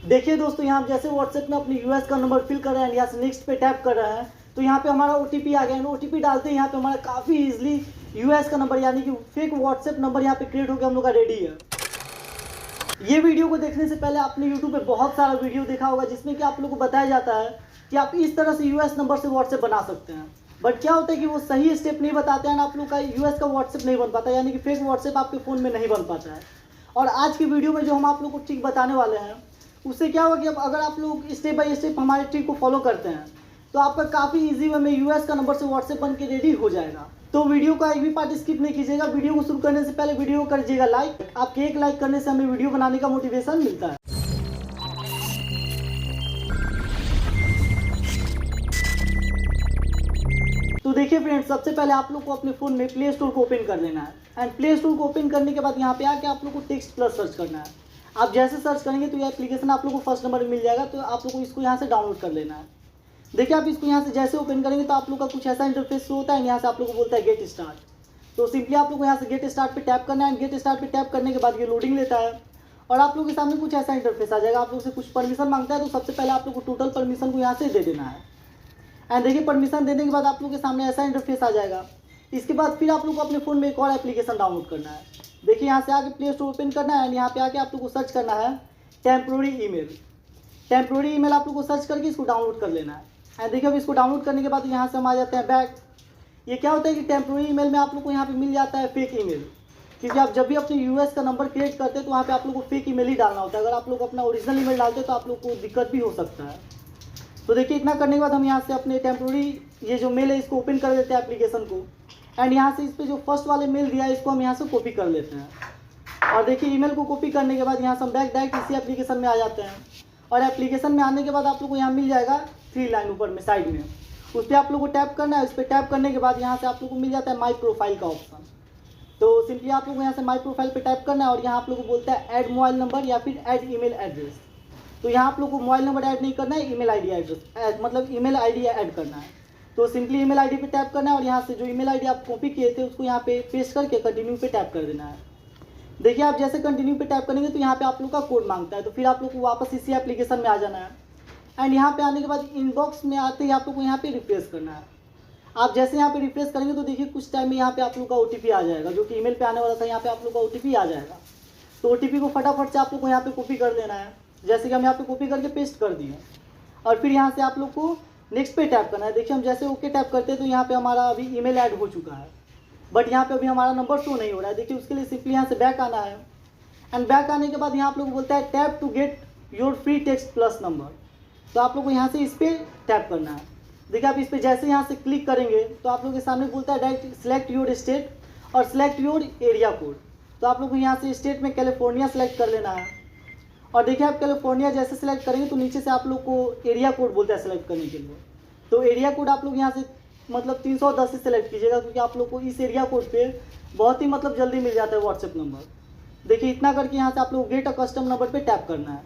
देखिए दोस्तों, यहाँ जैसे व्हाट्सएप में अपने यूएस का नंबर फिल कर रहे हैं, यहाँ से नेक्स्ट पे टैप कर रहे हैं तो यहाँ पे हमारा ओटीपी आ गया है। ओटीपी डालते ही यहाँ पे हमारा काफ़ी इजीली यूएस का नंबर यानी कि फेक व्हाट्सएप नंबर यहाँ पे क्रिएट होकर हम लोग का रेडी है। ये वीडियो को देखने से पहले आपने यूट्यूब पे बहुत सारा वीडियो देखा होगा जिसमें कि आप लोगों को बताया जाता है कि आप इस तरह से यूएस नंबर से व्हाट्सएप बना सकते हैं। बट क्या होता है कि वो सही स्टेप नहीं बताते हैं, आप लोग का यूएस का व्हाट्सएप नहीं बन पाता, यानी कि फेक व्हाट्सएप आपके फ़ोन में नहीं बन पाता है। और आज की वीडियो में जो हम आप लोग को ट्रिक बताने वाले हैं उससे क्या होगा कि अब अगर आप लोग स्टेप बाय स्टेप हमारे ट्रिक को फॉलो करते हैं तो आपका काफ़ी इजी वे में यूएस का नंबर से व्हाट्सएप बन के रेडी हो जाएगा। तो वीडियो का एक भी पार्ट स्किप नहीं कीजिएगा। वीडियो को शुरू करने से पहले वीडियो को कर दीजिएगा लाइक। आपके एक लाइक करने से हमें वीडियो बनाने का मोटिवेशन मिलता है। तो देखिए फ्रेंड्स, सबसे पहले आप लोग को अपने फ़ोन में प्ले स्टोर को ओपन कर लेना है एंड प्ले स्टोर को ओपन करने के बाद यहाँ पे आके आप लोग को टेक्स्ट प्लस सर्च करना है। आप जैसे सर्च करेंगे तो ये एप्लीकेशन आप लोग को फर्स्ट नंबर में मिल जाएगा, तो आप लोग को इसको यहाँ से डाउनलोड कर लेना है। देखिए आप इसको यहाँ से जैसे ओपन करेंगे तो आप लोग का कुछ ऐसा इंटरफेस शो होता है। यहाँ से आप लोग को बोलता है गेट स्टार्ट, तो सिंपली आप लोग को यहाँ से गेट स्टार्ट पे टैप करना है। गेट स्टार्ट पे टैप करने के बाद ये लोडिंग लेता है और आप लोग के सामने कुछ ऐसा इंटरफेस आ जाएगा। आप लोग से कुछ परमिशन मांगता है, तो सबसे पहले आप लोग को टोटल परमिशन को यहाँ से दे देना है। एंड देखिए परमिशन देने के बाद आप लोग के सामने ऐसा इंटरफेस आ जाएगा। इसके बाद फिर आप लोग को अपने फ़ोन में एक और एप्लीकेशन डाउनलोड करना है। देखिए यहाँ से आके प्ले स्टोर ओपन करना है एंड यहाँ पे आके आप लोग को सर्च करना है टेम्प्रोरी ईमेल। टेम्प्रोरी ईमेल आप लोग को सर्च करके इसको डाउनलोड कर लेना है। एंड देखिए अब इसको डाउनलोड करने के बाद यहाँ से हम आ जाते हैं बैक। ये क्या होता है कि टेम्प्रोरी ईमेल में आप लोग को यहाँ पे मिल जाता है फेक ईमेल, क्योंकि आप जब भी अपने यूएस का नंबर क्रिएट करते हैं तो वहाँ पे आप लोग को फेक ईमेल ही डालना होता है। अगर आप लोग अपना ओरिजिनल ईमेल डालते हैं तो आप लोग को दिक्कत भी हो सकता है। तो देखिए इतना करने के बाद हम यहाँ से अपने टेम्प्रोरी ये जो मेल है इसको ओपन कर लेते हैं एप्लीकेशन को। एंड यहाँ से इस पर जो फर्स्ट वाले मेल दिया है इसको हम यहाँ से कॉपी कर लेते हैं। और देखिए ईमेल को कॉपी करने के बाद यहाँ से हम बैक डायरेक्ट इसी एप्लीकेशन में आ जाते हैं। और एप्लीकेशन में आने के बाद आप लोग को यहाँ मिल जाएगा 3 लाइन ऊपर में साइड में, उस पर आप लोग को टैप करना है। उस पर टैप करने के बाद यहाँ से आप लोग को मिल जाता है माई प्रोफाइल का ऑप्शन। तो सिंपली आप लोग को यहाँ से माई प्रोफाइल पे टैप करना है और यहाँ आप लोग को बोलता है ऐड मोबाइल नंबर या फिर ऐड ईमेल एड्रेस। तो यहाँ आप लोग को मोबाइल नंबर ऐड नहीं करना है, ईमेल आईडी एड्रेस मतलब ईमेल आईडी ऐड करना है। तो सिंपली ईमेल आईडी पे टैप करना है और यहाँ से जो ईमेल आईडी आप कॉपी किए थे उसको यहाँ पे पेस्ट करके कंटिन्यू पे टैप कर देना है। देखिए आप जैसे कंटिन्यू पे टैप करेंगे तो यहाँ पे आप लोग का कोड मांगता है, तो फिर आप लोग को वापस इसी एप्लीकेशन में आ जाना है। एंड यहाँ पे आने के बाद इनबॉक्स में आते ही आप लोग को यहाँ पे रिफ्रेश करना है। आप जैसे यहाँ पे रिफ्रेश करेंगे तो देखिए कुछ टाइम में यहाँ पे आप लोग का ओटीपी आ जाएगा, जो कि ईमेल पे आने वाला था। यहाँ पे आप लोग का ओटीपी आ जाएगा, तो ओटीपी को फटाफट से आप लोग को यहाँ पे कॉपी कर देना है, जैसे कि हम यहाँ पे कॉपी करके पेस्ट कर दिए। और फिर यहाँ से आप लोग को नेक्स्ट पे टैप करना है। देखिए हम जैसे ओके टैप करते हैं तो यहाँ पे हमारा अभी ईमेल ऐड हो चुका है, बट यहाँ पे अभी हमारा नंबर शो नहीं हो रहा है। देखिए उसके लिए सिंपली यहाँ से बैक आना है। एंड बैक आने के बाद यहाँ आप लोग को बोलता है tap to get your free text plus number, तो आप लोग को यहाँ से इस पर टैप करना है। देखिए आप इस पर जैसे यहाँ से क्लिक करेंगे तो आप लोग के सामने बोलता है डायरेक्ट सेलेक्ट योर स्टेट और सेलेक्ट योर एरिया कोड। तो आप लोग को यहाँ से स्टेट में कैलिफोर्निया सेलेक्ट कर लेना है। और देखिए आप कैलिफोर्निया जैसे सेलेक्ट करेंगे तो नीचे से आप लोग को एरिया कोड बोलता है सेलेक्ट करने के लिए। तो एरिया कोड आप लोग यहाँ से मतलब 310 से सेलेक्ट कीजिएगा, क्योंकि आप लोग को इस एरिया कोड पे बहुत ही मतलब जल्दी मिल जाता है व्हाट्सएप नंबर। देखिए इतना करके यहाँ से आप लोग गेट अ कस्टम नंबर पे टैप करना है।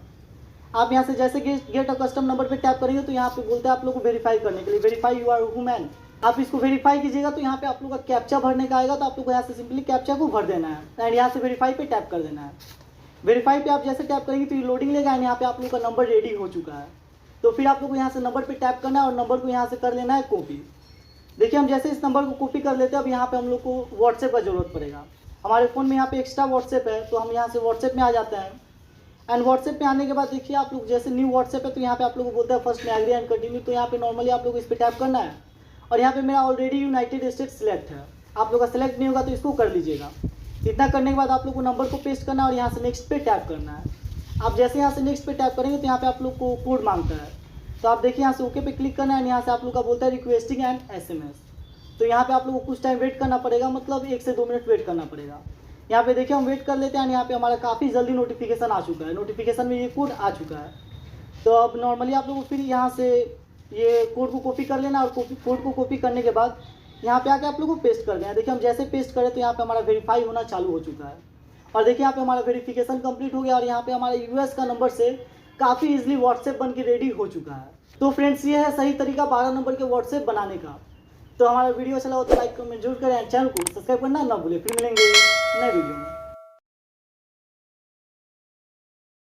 आप यहाँ से जैसे गेट अ कस्टम नंबर पे टैप करेंगे तो यहाँ पे बोलता है आप लोग को वेरीफाई करने के लिए, वेरीफाई यू आर वुमन। आप इसको वेरीफाई कीजिएगा तो यहाँ पे आप लोग का कैप्चा भरने का आएगा, तो आप लोग को यहाँ से सिंपली कैप्चा को भर देना है एंड यहाँ से वेरीफाई पे टैप कर देना है। वेरीफाई पे आप जैसे टैप करेंगे तो ये लोडिंग लेगा एंड यहाँ पे आप लोग का नंबर रेडी हो चुका है। तो फिर आप लोग को यहाँ से नंबर पे टैप करना है और नंबर को यहाँ से कर लेना है कॉपी। देखिए हम जैसे इस नंबर को कॉपी कर लेते हैं, अब यहाँ पे हम लोग को व्हाट्सएप का जरूरत पड़ेगा। हमारे फ़ोन में यहाँ पे एक्स्ट्रा व्हाट्सएप है, तो हम यहाँ से व्हाट्सएप में आ जाते हैं। एंड व्हाट्सएप में आने के बाद देखिए आप लोग जैसे न्यू व्हाट्सएप है तो यहाँ पे आप लोग को बोलता है फर्स्ट में एग्री एंड कंटिन्यू। तो यहाँ पे नॉर्मली आप लोग को इस पर टैप करना है और यहाँ पे मेरा ऑलरेडी यूनाइटेड स्टेट्स सिलेक्ट है। आप लोग का सिलेक्ट नहीं होगा तो इसको कर लीजिएगा। इतना करने के बाद आप लोग को नंबर को पेस्ट करना है और यहाँ से नेक्स्ट पे टैप करना है। आप जैसे यहाँ से नेक्स्ट पे टैप करेंगे तो यहाँ पे आप लोग को कोड मांगता है, तो आप देखिए यहाँ से ओके पे क्लिक करना है। यहाँ से आप लोग का बोलता है रिक्वेस्टिंग एंड SMS, तो यहाँ पे आप लोग को कुछ टाइम वेट करना पड़ेगा, मतलब 1 से 2 मिनट वेट करना पड़ेगा। यहाँ पे देखिए हम वेट कर लेते हैं। यहाँ पे हमारा काफ़ी जल्दी नोटिफिकेशन आ चुका है, नोटिफिकेशन में ये कोड आ चुका है। तो अब नॉर्मली आप लोग को फिर यहाँ से ये कोड को कॉपी कर लेना और कोड को कॉपी करने के बाद यहाँ पे आके आप लोग को पेस्ट कर देना। देखिए हम जैसे पेस्ट करें तो यहाँ पे हमारा वेरीफाई होना चालू हो चुका है और देखिए यहाँ पे हमारा वेरिफिकेशन कंप्लीट हो गया और यहाँ पे हमारे यूएस का नंबर से काफ़ी इजीली व्हाट्सएप बन के रेडी हो चुका है। तो फ्रेंड्स ये है सही तरीका 12 नंबर के व्हाट्सएप बनाने का। तो हमारा वीडियो अच्छा लगा तो लाइक कमेंट जरूर करें, चैनल को सब्सक्राइब करना ना भूलें। फिर मिलेंगे नए वीडियो में।